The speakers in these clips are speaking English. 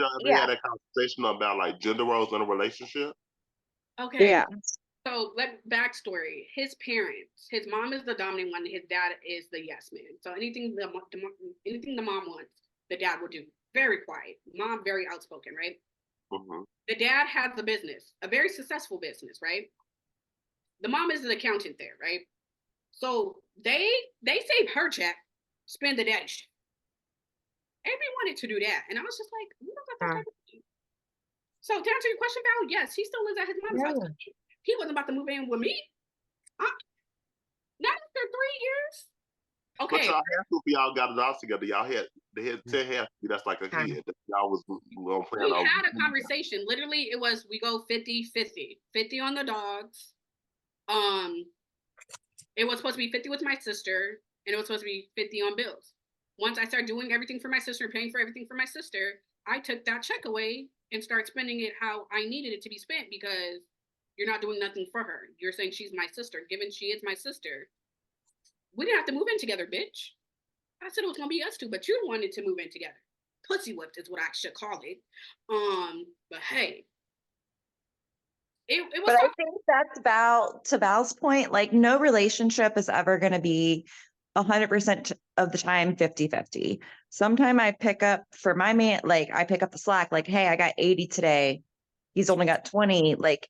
y'all ever had that conversation about like gender roles in a relationship? Okay. Yeah. So backstory. His parents, his mom is the dominant one. His dad is the yes man. So anything the mom wants, the dad will do. Very quiet. Mom very outspoken, right? Mm-hmm. The dad has a business, a very successful business, right? The mom is an accountant there, right? So they save her check, spend the daddy's check. Avery wanted to do that, and I was just like, we don't got that type of thing. So to answer your question, Val, yes, he still lives at his mom's house. He wasn't about to move in with me. Not after 3 years. But Okay. y'all had to, if y'all got it all together. Y'all had they had 10 half. That's like a kid. Y'all was gonna plan We on. had a conversation. Literally, it was we go 50-50. 50 on the dogs. It was supposed to be 50 with my sister, and it was supposed to be 50 on bills. Once I started doing everything for my sister, paying for everything for my sister, I took that check away and started spending it how I needed it to be spent because you're not doing nothing for her. You're saying she's my sister. Given she is my sister, we didn't have to move in together, bitch. I said it was gonna be us two, but you wanted to move in together. Pussy whipped is what I should call it. But hey, it was. But I think that's about to Val's point. Like, no relationship is ever going to be 100% of the time 50-50. Sometime I pick up for my man, like I pick up the slack, like, hey, I got 80 today. He's only got 20. Like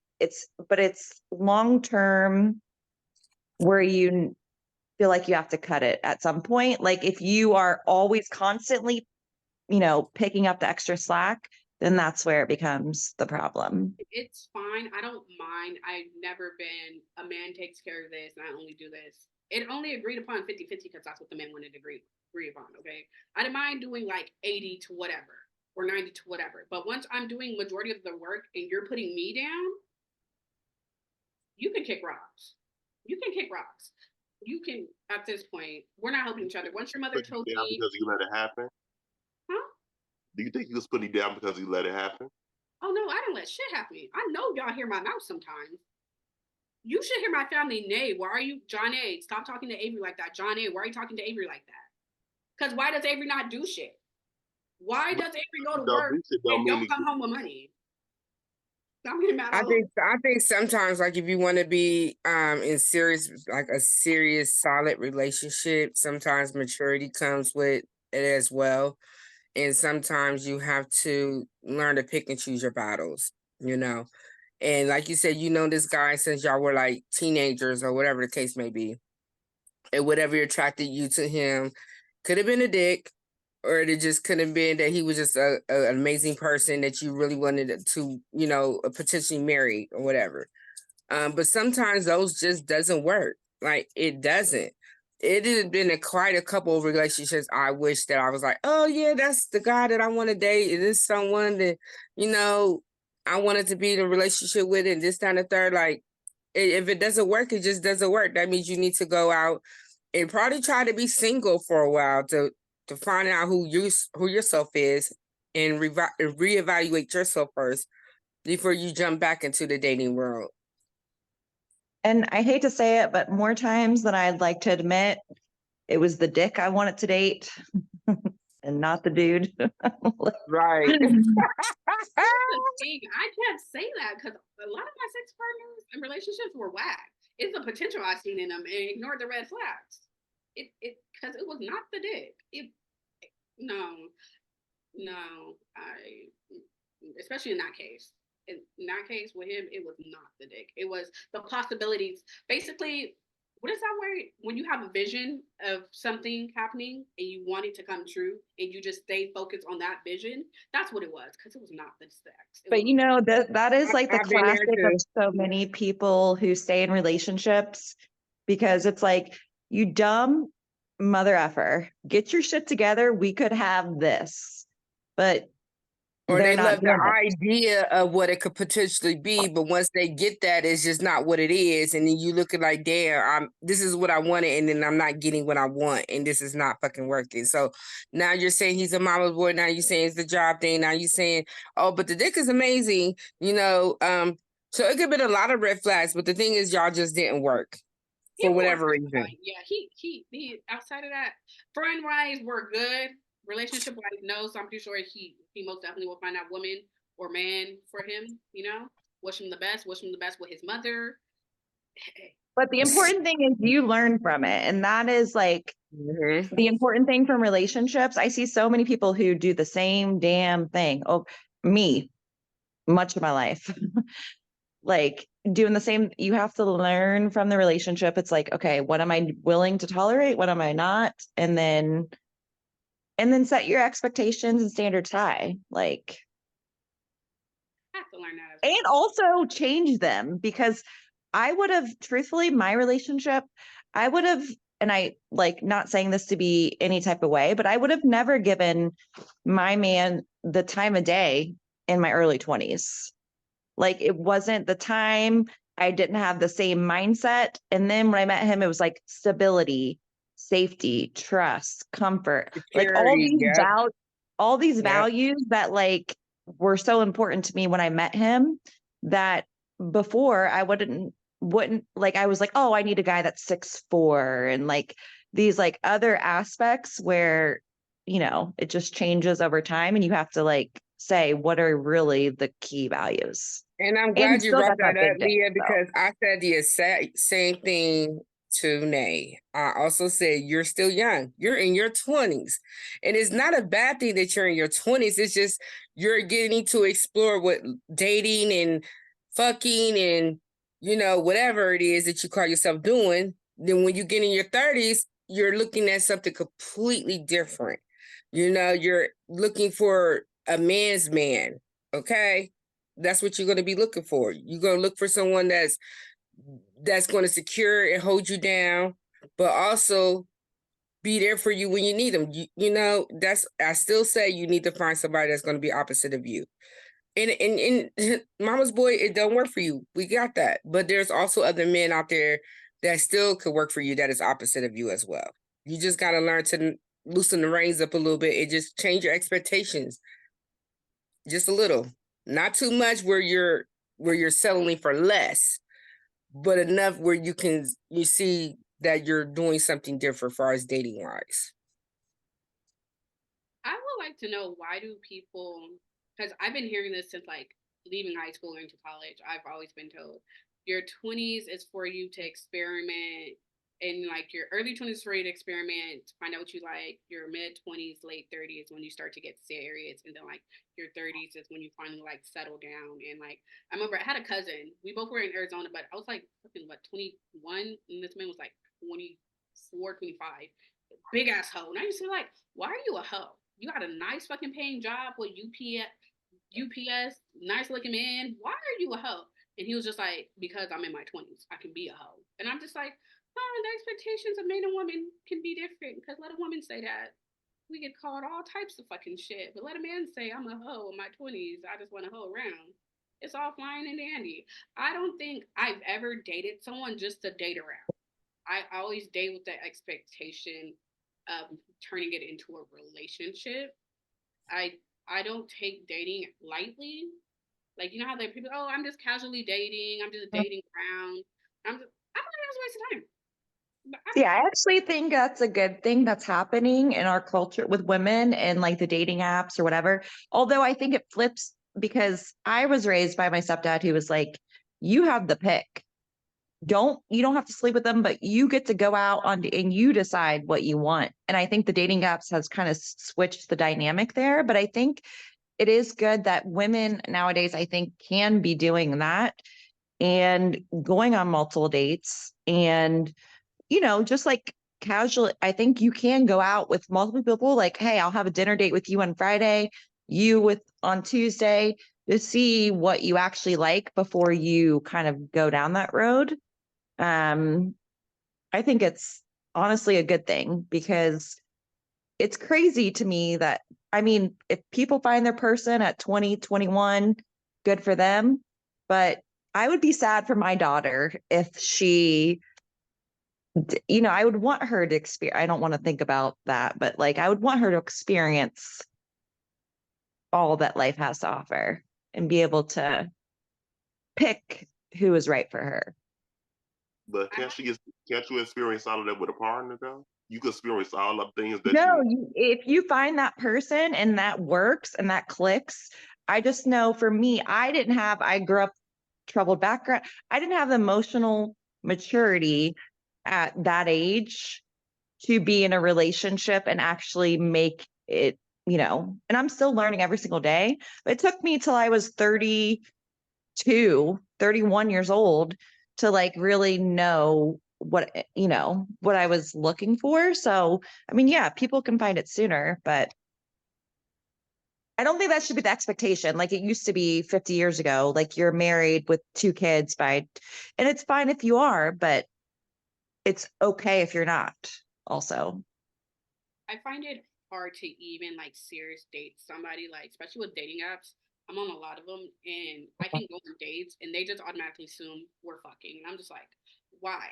but it's long term where you feel like you have to cut it at some point. Like if you are always constantly, picking up the extra slack, then that's where it becomes the problem. It's fine. I don't mind. I've never been a man takes care of this and I only do this. It only agreed upon 50-50 because that's what the men wanted to agree upon. Okay. I don't mind doing like 80 to whatever or 90 to whatever. But once I'm doing majority of the work and you're putting me down, you can kick rocks. You can kick rocks. You can, at this point, we're not helping each other. Once your mother Put told you down me, because you let it happen. huh? Do you think he was putting you down because you let it happen? Oh no, I didn't let shit happen. I know y'all hear my mouth sometimes. You should hear my family nay. Why are you, John A? Stop talking to Avery like that. John A, why are you talking to Avery like that? Because why does Avery not do shit? Why does Avery go to work and don't come home with money? I'm getting mad. I think sometimes, like, if you want to be in serious, like a serious solid relationship, sometimes maturity comes with it as well. And sometimes you have to learn to pick and choose your battles, And like you said, this guy since y'all were like teenagers or whatever the case may be. And whatever attracted you to him could have been a dick, or it just could have been that he was just an amazing person that you really wanted to, potentially marry or whatever. But sometimes those just doesn't work. Like, it doesn't. It has been quite a couple of relationships I wish that I was like, oh yeah, that's the guy that I want to date. It is someone that, I wanted to be in a relationship with, and this, that, and the third. Like, if it doesn't work, it just doesn't work. That means you need to go out and probably try to be single for a while to find out who yourself is, and reevaluate yourself first before you jump back into the dating world. And I hate to say it, but more times than I'd like to admit, it was the dick I wanted to date and not the dude. Right. I can't say that because a lot of my sex partners and relationships were whack. It's the potential I seen in them and ignored the red flags. Because it was not the dick. Especially in that case. In that case with him, it was not the dick. It was the possibilities. Basically, what is that word? When you have a vision of something happening and you want it to come true and you just stay focused on that vision, that's what it was, because it was not the sex. But that is like the classic of so many people who stay in relationships, because it's like, you dumb mother effer, get your shit together. We could have this, but or they love the idea of what it could potentially be, but once they get that, it's just not what it is. And then you look at like, damn, this is what I wanted, and then I'm not getting what I want, and this is not fucking working. So now you're saying he's a mama's boy. Now you're saying it's the job thing. Now you're saying, oh, but the dick is amazing, So it could have been a lot of red flags, but the thing is, y'all just didn't work for whatever reason. Yeah, he outside of that, friend wise, we're good. relationship wise, no. So I'm pretty sure he most definitely will find that woman or man for him. You know, wish him the best. Wish him the best with his mother. But the important thing is you learn from it. And that is like Mhm. the important thing from relationships. I see so many people who do the same damn thing. Oh, me, much of my life. Like doing the same, you have to learn from the relationship. It's like, okay, what am I willing to tolerate? What am I not? And then set your expectations and standards high. Like, I have to learn that as well. and also change them, because I would have, truthfully, my relationship, I would have, and I like not saying this to be any type of way, but I would have never given my man the time of day in my early 20s. Like it wasn't the time. I didn't have the same mindset. And then when I met him, it was like stability, safety, trust, comfort, like Security, yep, all these yep. values that like were so important to me when I met him, that before I wouldn't like, I was like, oh, I need a guy that's 6'4", and like these like other aspects where, it just changes over time, and you have to like say what are really the key values. And I'm And he glad you still brought got that that up, big dick. Leah, So because I said the exact same thing to Nay. I also said, you're still young. You're in your 20s. And it's not a bad thing that you're in your 20s. It's just you're getting to explore what dating and fucking and, whatever it is that you call yourself doing. Then when you get in your 30s, you're looking at something completely different. You're looking for a man's man. Okay. That's what you're going to be looking for. You're going to look for someone that's going to secure and hold you down, but also be there for you when you need them. I still say you need to find somebody that's going to be opposite of you. And mama's boy, it don't work for you. We got that. But there's also other men out there that still could work for you that is opposite of you as well. You just got to learn to loosen the reins up a little bit and just change your expectations just a little. Not too much where you're settling for less, but enough where you see that you're doing something different as far as dating wise. I would like to know, why do people, because I've been hearing this since like leaving high school and into college. I've always been told your 20s is for you to experiment, and like your early 20s for you to experiment, find out what you like. Your mid 20s, late 30s when you start to get serious, and then like your 30s is when you finally like settle down. And like I remember I had a cousin. We both were in Arizona, but I was like fucking 21, and this man was like 24, 25. Big ass hoe. And I used to be like, why are you a hoe? You got a nice fucking paying job with UPS, nice looking man. Why are you a hoe? And he was just like, because I'm in my 20s, I can be a hoe. And I'm just like, oh, the expectations of man and woman can be different. Because let a woman say that, we get called all types of fucking shit. But let a man say, I'm a hoe in my 20s, I just want to hoe around. It's all fine and dandy. I don't think I've ever dated someone just to date around. I always date with the expectation of turning it into a relationship. I I don't take dating lightly. Like, you know how they people, oh, I'm just casually dating, I'm just dating around. I don't think that's a waste of time. yeah, I actually think that's a good thing that's happening in our culture with women and like the dating apps or whatever. Although I think it flips, because I was raised by my stepdad who was like, you have the pick. You don't have to sleep with them, but you get to go out on and you decide what you want. And I think the dating apps has kind of switched the dynamic there. But I think it is good that women nowadays, I think, can be doing that and going on multiple dates, and just like casual. I think you can go out with multiple people, like, hey, I'll have a dinner date with you on Friday, you with on Tuesday, to see what you actually like before you kind of go down that road. I think it's honestly a good thing, because it's crazy to me that, I mean, if people find their person at 20, 21, good for them. But I would be sad for my daughter if she, I would want her to experience, I don't want to think about that, but like, I would want her to experience all that life has to offer and be able to pick who is right for her. But can't you experience all of that with a partner though? you can experience all the things that No, you if you find that person and that works and that clicks, I just know for me, I grew up troubled background. I didn't have the emotional maturity at that age to be in a relationship and actually make it, and I'm still learning every single day. But it took me till I was 31 years old to like really know what I was looking for. So, I mean, yeah, people can find it sooner, but I don't think that should be the expectation. Like it used to be 50 years ago, like you're married with 2 kids and it's fine if you are, but it's okay if you're not also. I find it hard to even like serious date somebody, like especially with dating apps. I'm on a lot of them, and I can go on dates, and they just automatically assume we're fucking, and I'm just like, why?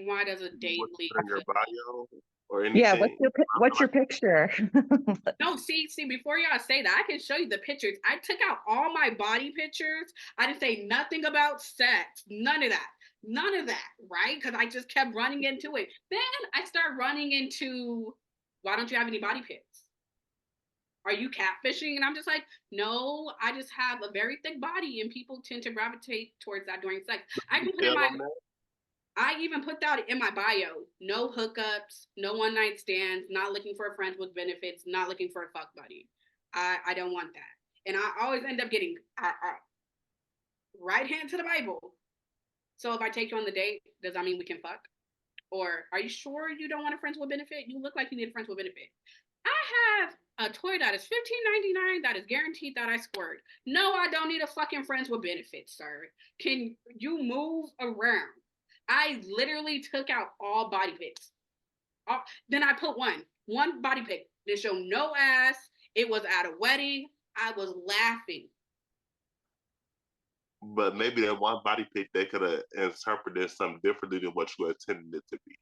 Why does a date what's lead in your to? bio or Yeah, anything. what's your picture? No, see, before y'all say that, I can show you the pictures. I took out all my body pictures. I didn't say nothing about sex, none of that. None of that, right? Because I just kept running into it. Then I start running into, why don't you have any body pics? Are you catfishing? And I'm just like, no, I just have a very thick body, and people tend to gravitate towards that during sex. I even put that in my bio. No hookups, no one night stands, not looking for a friend with benefits, not looking for a fuck buddy. I don't want that. And I always end up getting right hand to the Bible. So if I take you on the date, does that mean we can fuck? Or are you sure you don't want a friends with benefit? You look like you need a friends with benefit. I have a toy that is $15.99 that is guaranteed that I squirt. No, I don't need a fucking friends with benefits, sir. Can you move around? I literally took out all body pics. Then I put one body pic that showed no ass. It was at a wedding. I was laughing. But maybe that one body pic they could have interpreted something differently than what you intended it to be.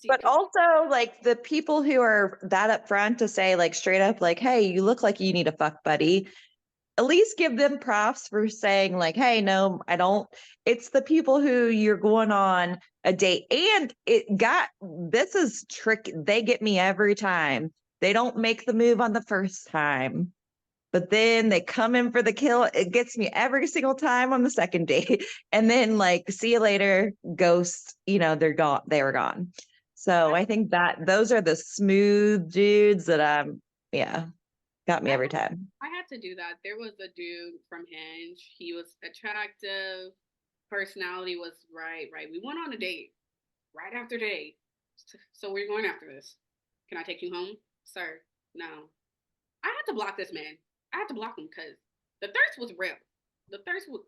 But also, like the people who are that upfront to say, like straight up, like, "Hey, you look like you need a fuck buddy." At least give them props for saying, like, "Hey, no, I don't." It's the people who you're going on a date, and this is tricky. They get me every time. They don't make the move on the first time, but then they come in for the kill. It gets me every single time on the second date, and then like, see you later, ghost. They're gone. They were gone. So I think that those are the smooth dudes that got me every time. I had to do that. There was a dude from Hinge. He was attractive. Personality was right. We went on a date right after date. So we're going after this. Can I take you home? Sir, no. I had to block this man. I had to block him because the thirst was real.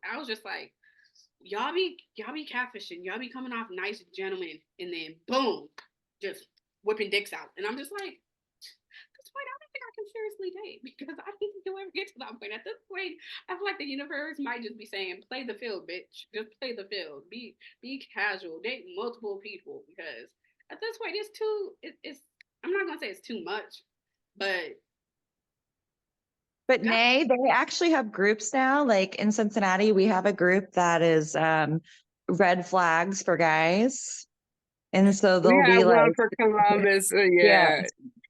I was just like, y'all be catfishing. Y'all be coming off nice gentlemen, and then boom, just whipping dicks out. And I'm just like, at this point, I don't think I can seriously date because I don't think you'll ever get to that point. At this point, I feel like the universe might just be saying, play the field, bitch. Just play the field. Be casual. Date multiple people because at this point, it's I'm not gonna say it's too much, but Nay, they actually have groups now. Like in Cincinnati, we have a group that is red flags for guys. And so We they'll be had one like, for Columbus. yeah.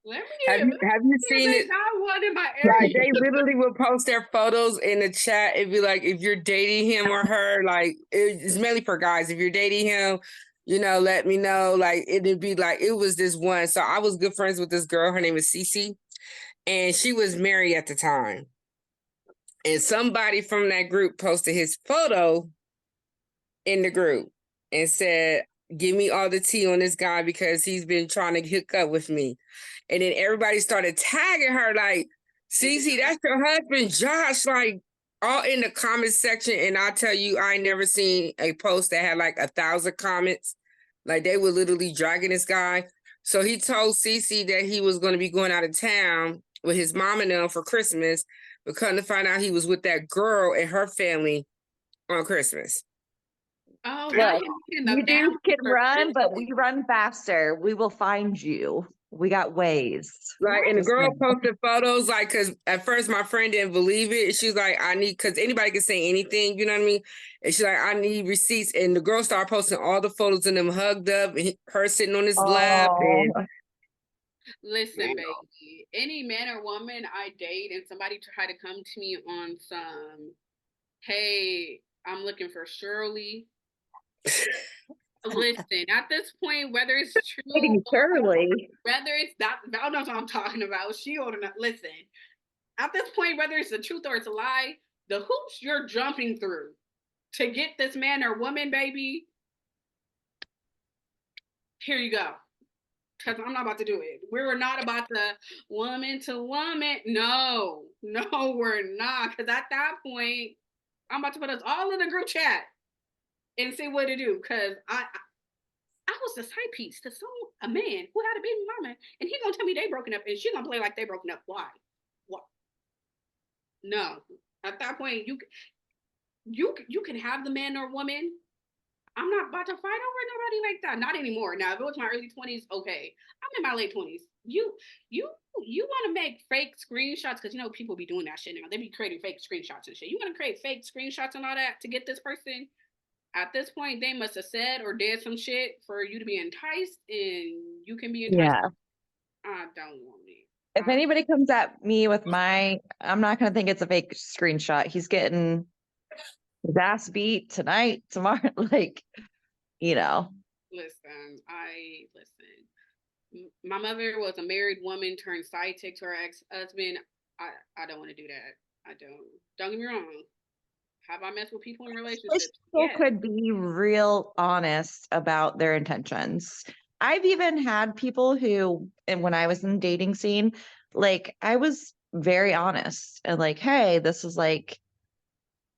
let me Have you seen it? Got one in my Like area. they literally will post their photos in the chat. It'd be like, if you're dating him or her, like it's mainly for guys. If you're dating him, let me know. Like it'd be like, it was this one. So I was good friends with this girl. Her name is Cece. And she was married at the time. And somebody from that group posted his photo in the group and said, give me all the tea on this guy because he's been trying to hook up with me. And then everybody started tagging her like, Cece, that's your husband, Josh, like all in the comment section. And I tell you, I ain't never seen a post that had like 1,000 comments. Like they were literally dragging this guy. So he told Cece that he was going to be going out of town with his mom and them for Christmas, but come to find out he was with that girl and her family on Christmas. Oh, Look, you dudes can run, but we run faster. We will find you. We got ways. Like, and the Just girl saying. posted photos, like, because at first my friend didn't believe it. She's like, I need, because anybody can say anything, you know what I mean? And she's like, I need receipts. And the girl started posting all the photos of them hugged up, and her sitting on his lap. Oh, And Listen, Damn. baby, any man or woman I date and somebody try to come to me on some, hey, I'm looking for Shirley. Listen, at this point, whether it's true dating or Shirley. whether it's that, Val knows what I'm talking about. She old enough. Listen, at this point, whether it's the truth or it's a lie, the hoops you're jumping through to get this man or woman, baby, here you go. Because I'm not about to do it. We're not about to woman to woman. No, we're not. Because at that point, I'm about to put us all in the group chat and see what to do. Because I was the side piece to a man who had a baby mama, and he gonna tell me they broken up, and she gonna play like they broken up. Why? What? No. At that point, you can have the man or woman. I'm not about to fight over nobody like that. Not anymore. Now, if it was my early 20s, okay. I'm in my late 20s. You want to make fake screenshots because you know people be doing that shit now. They be creating fake screenshots and shit. You want to create fake screenshots and all that to get this person? At this point, they must have said or did some shit for you to be enticed, and you can be enticed. Yeah. I don't want it. If anybody comes at me with I'm not going to think it's a fake screenshot. He's getting his ass beat tonight, tomorrow. Like, you know. Listen. My mother was a married woman turned sidekick to her ex-husband. I don't want to do that. I don't. Don't get me wrong. Have I messed with people in relationships? People Yes. could be real honest about their intentions. I've even had people who, and when I was in the dating scene, like I was very honest and like, hey, this is like,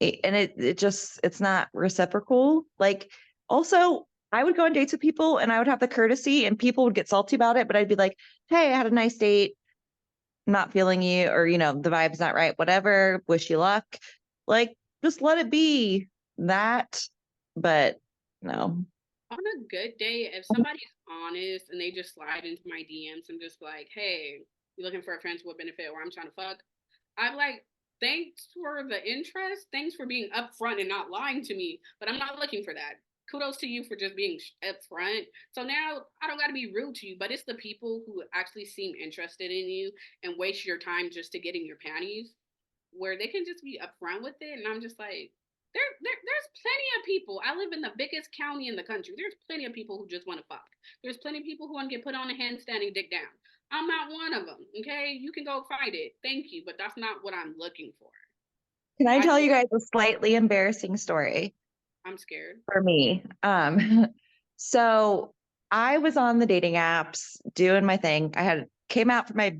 and it's not reciprocal. Like, also, I would go on dates with people and I would have the courtesy and people would get salty about it, but I'd be like, hey, I had a nice date, not feeling you, or, the vibe's not right, whatever, wish you luck. Like, just let it be that. But no. On a good day, if somebody's honest and they just slide into my DMs and just like, hey, you looking for a friends with benefit or I'm trying to fuck, I'm like, thanks for the interest. Thanks for being upfront and not lying to me. But I'm not looking for that. Kudos to you for just being upfront. So now I don't got to be rude to you, but it's the people who actually seem interested in you and waste your time just to get in your panties where they can just be upfront with it. And I'm just like, there's plenty of people. I live in the biggest county in the country. There's plenty of people who just want to fuck. There's plenty of people who want to get put on a handstand and dick down. I'm not one of them. Okay, you can go fight it. Thank you, but that's not what I'm looking for. Can I tell you guys a slightly embarrassing story? I'm scared. For me. So I was on the dating apps doing my thing. Came out for my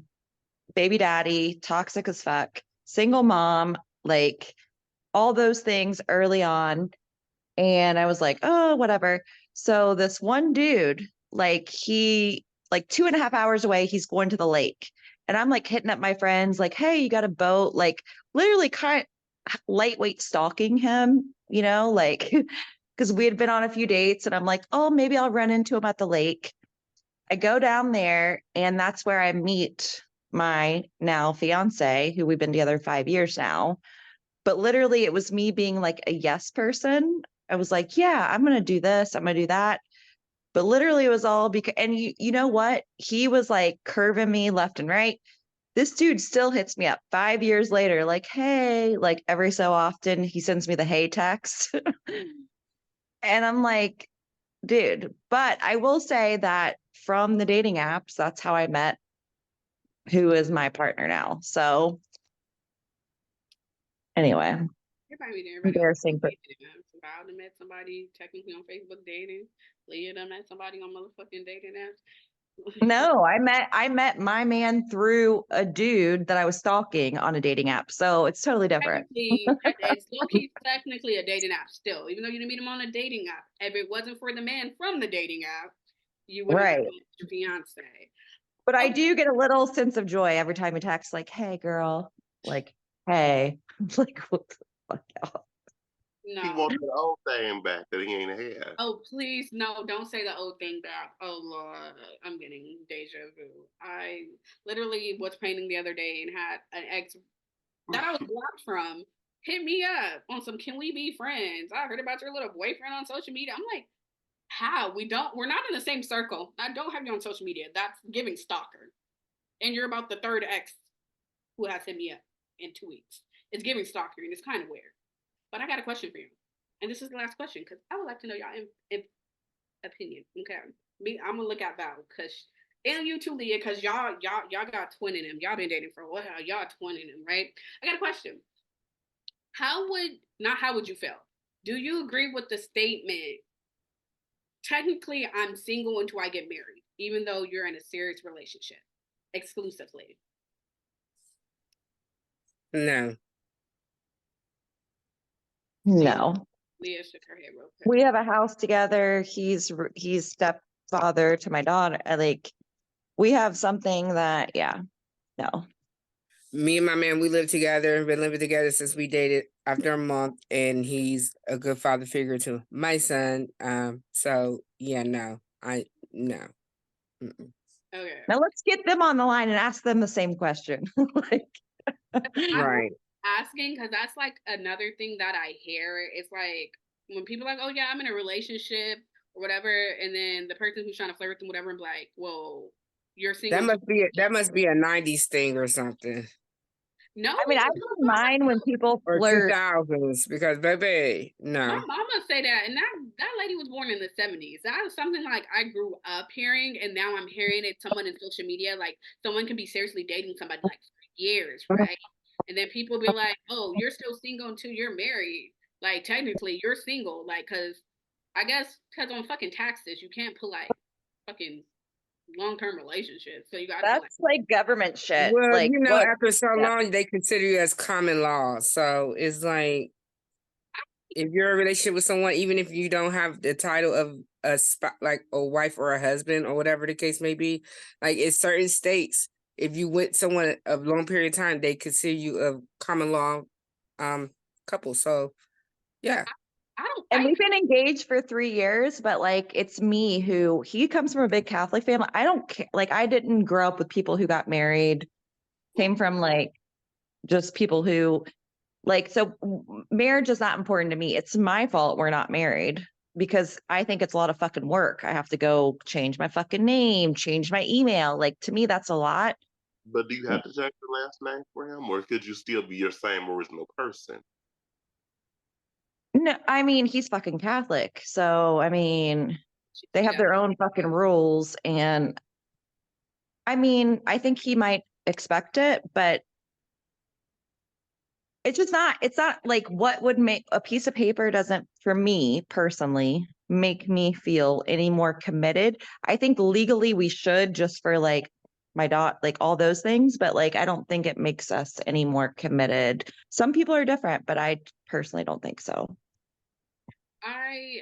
baby daddy, toxic as fuck, single mom, like all those things early on. And I was like, oh, whatever. So this one dude, like 2.5 hours away, he's going to the lake. And I'm like hitting up my friends, like, hey, you got a boat? Like literally kind of lightweight stalking him, like because we had been on a few dates and I'm like, oh, maybe I'll run into him at the lake. I go down there and that's where I meet my now fiance, who we've been together 5 years now. But literally it was me being like a yes person. I was like, yeah, I'm going to do this. I'm going to do that. But literally it was all because, and you know what? He was like curving me left and right. This dude still hits me up 5 years later, like, hey, like every so often he sends me the hey text. And I'm like, dude, but I will say that from the dating apps, that's how I met who is my partner now. So anyway, embarrassing, but I met somebody technically on Facebook dating. Leah done met somebody on motherfucking dating apps. no, I met my man through a dude that I was stalking on a dating app. So it's totally different. It's low-key technically a dating app still, even though you didn't meet him on a dating app. If it wasn't for the man from the dating app, you would have met your fiance. But I do get a little sense of joy every time he texts, like, hey, girl, like, hey, like, what the fuck, y'all? No. He wants the old thing back that he ain't had. Oh, please, no, don't say the old thing back. Oh, Lord, I'm getting deja deja vu. I literally was painting the other day and had an ex that I was blocked from hit me up on some can we be friends? I heard about your little boyfriend on social media. I'm like, how? We're not in the same circle. I don't have you on social media. That's giving stalker. And you're about the third ex who has hit me up in 2 weeks. It's giving stalker and it's kind of weird. But I got a question for you. And this is the last question because I would like to know y'all opinion. Okay. I'm gonna look at Val because and you too, Leah, because y'all got twin in him. Y'all been dating for a while. Y'all twin in him, right? I got a question. How would you feel? Do you agree with the statement? Technically, I'm single until I get married, even though you're in a serious relationship exclusively. No. Leah shook her head real quick. We have a house together. He's stepfather to my daughter. Like, we have something that, no. Me and my man, we live together. Been living together since we dated after a month, and he's a good father figure to my son. So yeah, no. Mm-mm. Okay. Now let's get them on the line and ask them the same question. Like, right. Asking because that's like another thing that I hear. It's like when people are like, oh yeah, I'm in a relationship or whatever, and then the person who's trying to flirt with them, whatever, and be like, well, you're single. That must be a 90s thing or something. No, I mean, I don't mind when people flirt. Or 2000s because baby, no. My mama say that, and that lady was born in the 70s. That was something like I grew up hearing, and now I'm hearing it. Someone in social media, like someone can be seriously dating somebody like for years, right? And then people be like, "Oh, you're still single until you're married." Like technically, you're single, like because I guess because on fucking taxes, you can't put like fucking long-term relationships. So you got to That's like government shit. Well, like, what? after so long, they consider you as common law. So it's like if you're in a relationship with someone, even if you don't have the title of like a wife or a husband or whatever the case may be, like in certain states, if you with someone a long period of time, they consider you a common law couple. So yeah. And we've been engaged for 3 years, but like it's me he comes from a big Catholic family. I don't care. Like, I didn't grow up with people who got married, came from like just people who like, so marriage is not important to me. It's my fault we're not married because I think it's a lot of fucking work. I have to go change my fucking name, change my email. Like, to me, that's a lot. But do you have to change the last name for him, or could you still be your same original person? No, I mean, he's fucking Catholic. So, I mean, they have their own fucking rules. And I mean, I think he might expect it, but it's not like what would make a piece of paper doesn't, for me personally, make me feel any more committed. I think legally we should just for like my daughter, like all those things, but like, I don't think it makes us any more committed. Some people are different, but I personally don't think so. I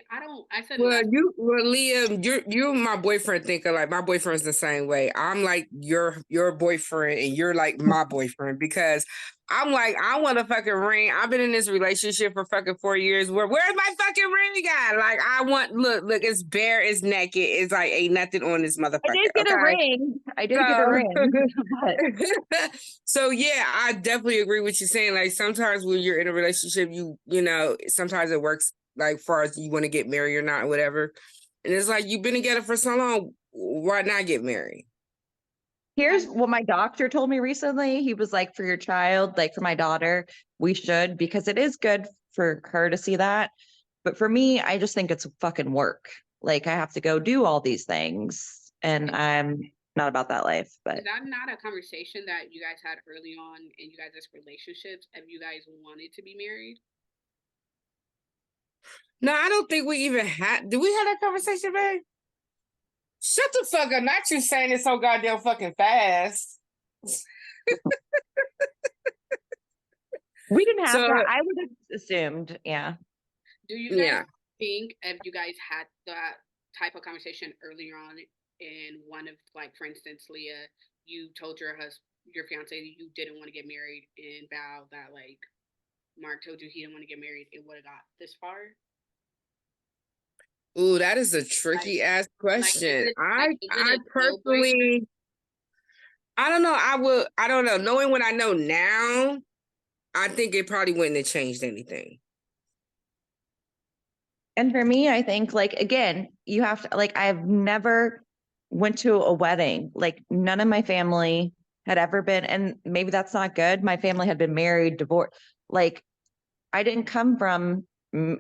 said Well, Liam, you're my boyfriend thinker. Like my boyfriend's the same way. I'm like your boyfriend, and you're like my boyfriend because I'm like I want a fucking ring. I've been in this relationship for fucking 4 years. Where's my fucking ring at? Like I want. Look, it's bare, it's naked. It's like ain't nothing on this motherfucker. I did get a ring. So yeah, I definitely agree with you saying. Like sometimes when you're in a relationship, you know, sometimes it works like far as you want to get married or not, or whatever. And it's like you've been together for so long, why not get married? Here's what my doctor told me recently. He was like, for your child, like for my daughter, we should, because it is good for her to see that. But for me, I just think it's fucking work. Like, I have to go do all these things, and I'm not about that life. But is that not a conversation that you guys had early on in you guys' relationships? If you guys wanted to be married? No, I don't think we even had. Did we have that conversation, babe? Shut the fuck up! Not you saying it so goddamn fucking fast. We didn't have that. I would have assumed, yeah. Do you guys think if you guys had that type of conversation earlier on in one of, like, for instance, Leah, you told your fiance you didn't want to get married, and Val that like Mark told you he didn't want to get married, it would have got this far? Ooh, that is a tricky ass question. I personally I don't know. I don't know. Knowing what I know now, I think it probably wouldn't have changed anything. And for me, I think like, again, you have to like, I've never went to a wedding. Like none of my family had ever been, and maybe that's not good. My family had been married, divorced. Like I didn't come from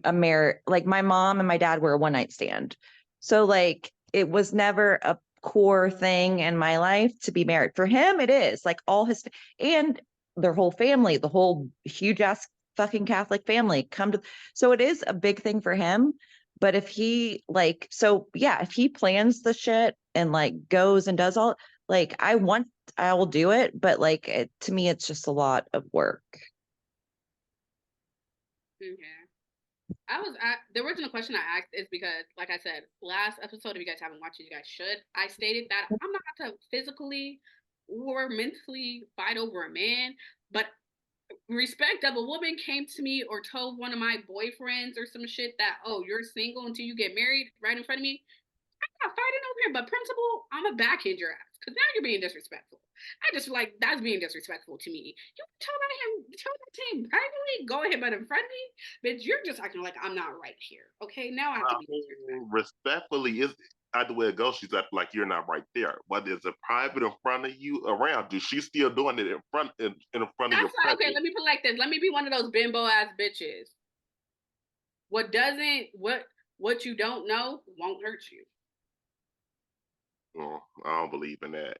a marriage, like my mom and my dad were a one night stand. So like it was never a core thing in my life to be married. For him, it is like all his and their whole family, the whole huge ass fucking Catholic family come to. So it is a big thing for him. But if he like, so yeah, if he plans the shit and like goes and does all, like I will do it. But like to me, it's just a lot of work. Okay. The original question I asked is because, like I said, last episode, if you guys haven't watched it, you guys should. I stated that I'm not to physically or mentally fight over a man, but respect of a woman came to me or told one of my boyfriends or some shit that, oh, you're single until you get married right in front of me. I'm not fighting over him, but principal, I'm a backhand your ass because now you're being disrespectful. I just like that's being disrespectful to me. You tell that to him privately, go ahead, but in front of me, but you're just acting like I'm not right here. Okay, now I have to be disrespectful. Respectfully, is either way it goes, she's acting like you're not right there. Whether it's a private in front of you, around you, she's still doing it in front of your That's like, okay, presence. let me put it like this. Let me be one of those bimbo ass bitches. What you don't know won't hurt you. Oh, I don't believe in that.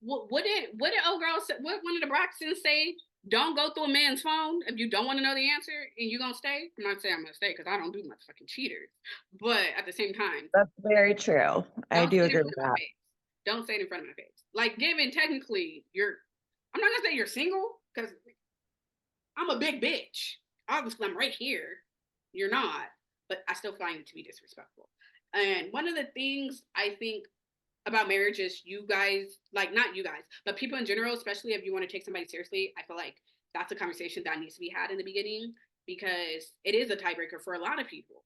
What did old girl say? What one of the Braxtons say? Don't go through a man's phone if you don't want to know the answer and you gonna stay. I'm not saying I'm gonna stay because I don't do motherfucking cheaters. But at the same time, That's very true. I don't do say it in agree front with of my that. face. Don't say it in front of my face. Like, given technically I'm not gonna say you're single because I'm a big bitch. Obviously, I'm right here. You're not, but I still find it to be disrespectful. And one of the things I think about marriage is you guys, like not you guys, but people in general, especially if you want to take somebody seriously, I feel like that's a conversation that needs to be had in the beginning because it is a tiebreaker for a lot of people.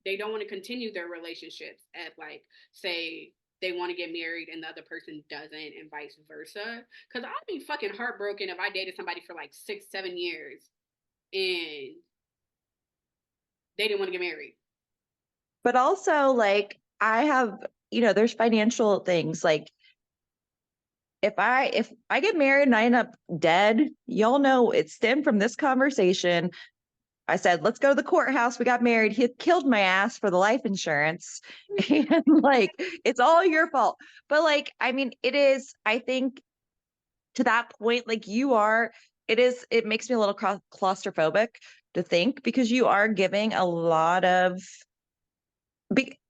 They don't want to continue their relationships at like say they want to get married and the other person doesn't and vice versa. Cause I'd be fucking heartbroken if I dated somebody for like 6, 7 years and they didn't want to get married. But also like I have, there's financial things like if I get married and I end up dead, y'all know it stemmed from this conversation. I said, let's go to the courthouse. We got married. He killed my ass for the life insurance. And like, it's all your fault. But like, I mean, it is, I think to that point, like it makes me a little claustrophobic to think because you are giving a lot of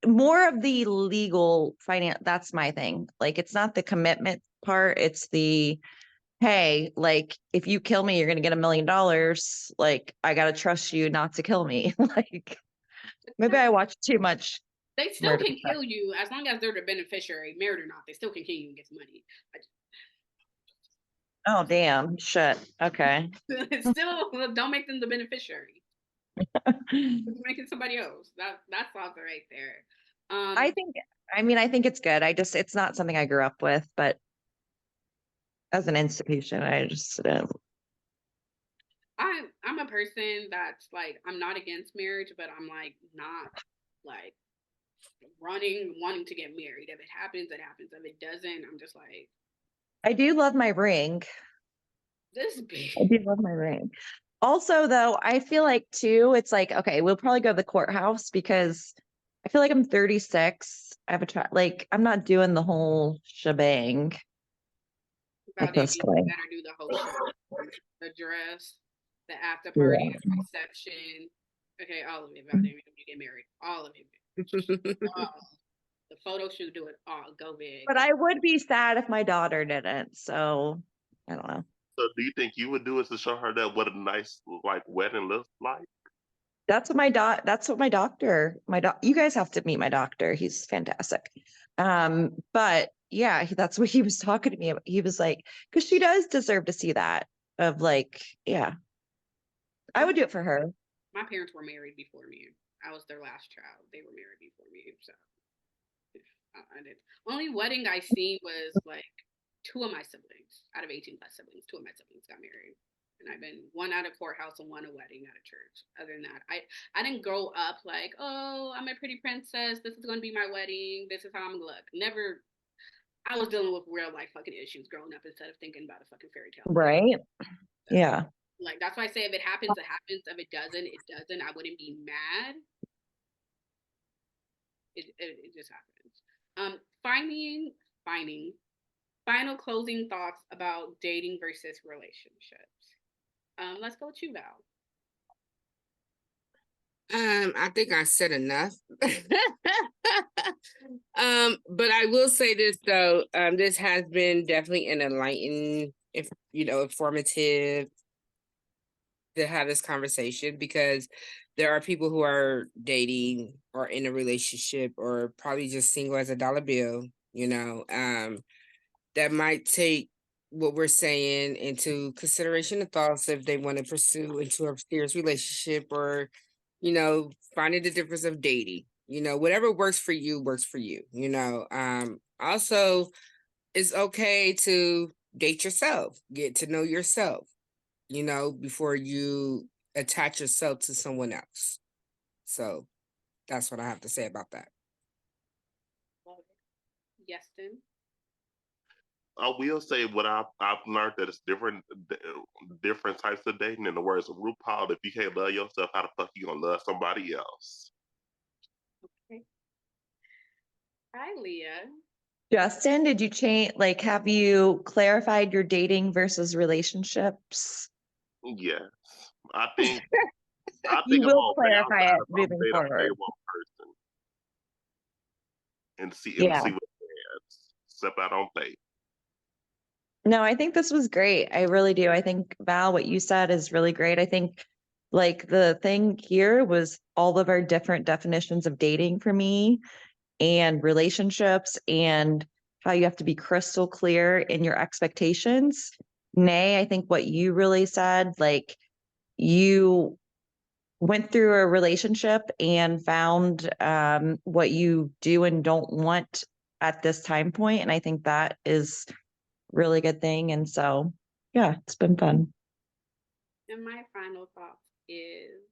more of the legal finance. That's my thing. Like, it's not the commitment part. It's the, hey, like if you kill me, you're going to get $1 million. Like, I got to trust you not to kill me. Like, maybe I watch too much They still murder can stuff. kill you as long as they're the beneficiary, married or not. They still can kill you and get some money. Oh, damn. Shit. Okay. Still, don't make them the beneficiary. Make it somebody else. That's also right there. I think, I think it's good. It's not something I grew up with, but as an institution, I just, I'm a person that's like I'm not against marriage, but I'm like not like wanting to get married. If it happens, it happens. If it doesn't, I'm just like I do love my ring. this big. I do love my ring. Also, though, I feel like too, it's like, okay, we'll probably go to the courthouse because I feel like I'm 36. I have a child. Like, I'm not doing the whole shebang at About it, this you point. better do the whole shit. The dress, the after party, Yeah. the reception. Okay, all of it. About it, you get married. All of it. All. The photo shoot, do it all. Go big. But I would be sad if my daughter didn't. So I don't know. So, do you think you would do it to show her that what a nice like wedding looks like? That's what my doctor, you guys have to meet my doctor. He's fantastic. But yeah, that's what he was talking to me about. He was like, because she does deserve to see that of like, yeah, I would do it for her. My parents were married before me. I was their last child. They were married before me, so I did. Only wedding I seen was like 2 of my siblings, out of 18 plus siblings, 2 of my siblings got married. And I've been one at a courthouse and one a wedding at a church. Other than that, I didn't grow up like, oh, I'm a pretty princess. This is going to be my wedding. This is how I'm going to look. Never. I was dealing with real life fucking issues growing up instead of thinking about a fucking fairy tale. Right. Yeah. Like, that's why I say if it happens, it happens. If it doesn't, it doesn't. I wouldn't be mad. It just happens. Final closing thoughts about dating versus relationships. Let's go to Val. I think I said enough. But I will say this though, this has been definitely an enlightening, informative to have this conversation, because there are people who are dating or in a relationship or probably just single as a dollar bill, that might take what we're saying into consideration and thoughts if they want to pursue into a serious relationship, or finding the difference of dating. Whatever works for you works for you. Also, it's okay to date yourself, get to know yourself, before you attach yourself to someone else. So that's what I have to say about that. Yes, Tim. I will say what I've learned, that it's different types of dating. In the words of RuPaul, if you can't love yourself, how the fuck you gonna love somebody else? Okay. Hi, Leah. Justin, did you change, like, have you clarified your dating versus relationships? Yes, I think You I'm will gonna balance clarify out it if I'm moving forward. one person and see Yeah. what happens. Step out on faith. No, I think this was great. I really do. I think, Val, what you said is really great. I think like the thing here was all of our different definitions of dating for me and relationships, and how you have to be crystal clear in your expectations. Nay, I think what you really said, like you went through a relationship and found what you do and don't want at this time point. And I think that is really good thing. And so, yeah, it's been fun. And my final thought is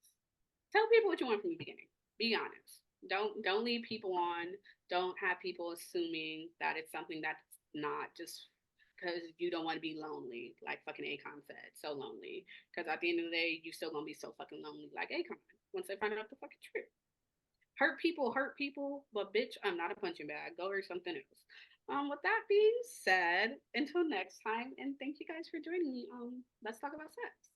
tell people what you want from the beginning. Be honest. Don't lead people on. Don't have people assuming that it's something that's not, just because you don't want to be lonely, like fucking Akon said, so lonely. Because at the end of the day, you still gonna be so fucking lonely, like Akon, once they find out the fucking truth. Hurt people, but bitch, I'm not a punching bag. Go hurt something else. With that being said, until next time, and thank you guys for joining me. Let's talk about sex.